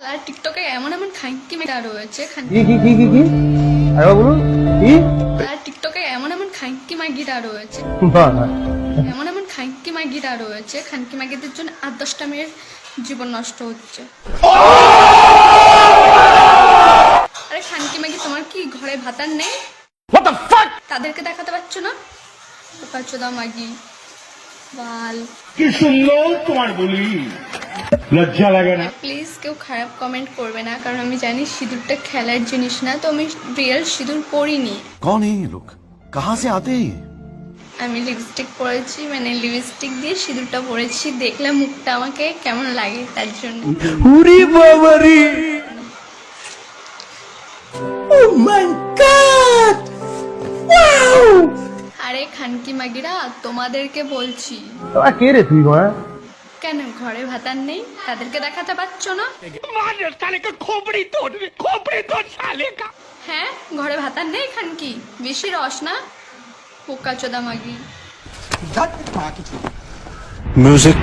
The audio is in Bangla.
আর টিকটকে এমন এমন খানকি মেয়েরা রয়েছে আর টিকটকে এমন এমন খানকি মাগিরা রয়েছে এমন এমন খানকি মাগিরা রয়েছে খানকি মাগিদের জন্য 8-10টা মেয়ের জীবন নষ্ট হচ্ছে। আরে খানকি মাগি তোমার কি ঘরে ভাতার নেই? তাদেরকে দেখাতে পারছো না? চোদা মাগি বাল কি সুন্দর তোমার বলি, লজ্জা লাগে না? প্লিজ কেউ খারাপ কমেন্ট করবে না, কারণ আমি জানি সিঁদুরটা খেলার জিনিস না, তো আমি রিয়েল সিঁদুর পরিনি। कौन है ये लोग, कहाँ से आते हैं? আমি লিপস্টিক পরেছি, মানে লিপস্টিক দিয়ে সিঁদুরটা পরেছি, দেখলে মুখটা আমাকে কেমন লাগে তার জন্য। Uri Babri, oh my God, wow! আরে খানকি মাগিরা তোমাদেরকে বলছি, তোরা কে রে তুই ঘরে? কেন ঘরে ভাতার নেই? তাদেরকে দেখাতে পারছো না? হ্যাঁ ঘরে ভাতার নেই খানকি, বেশি রস না, পোকা চোদা মাগি। म्यूजिक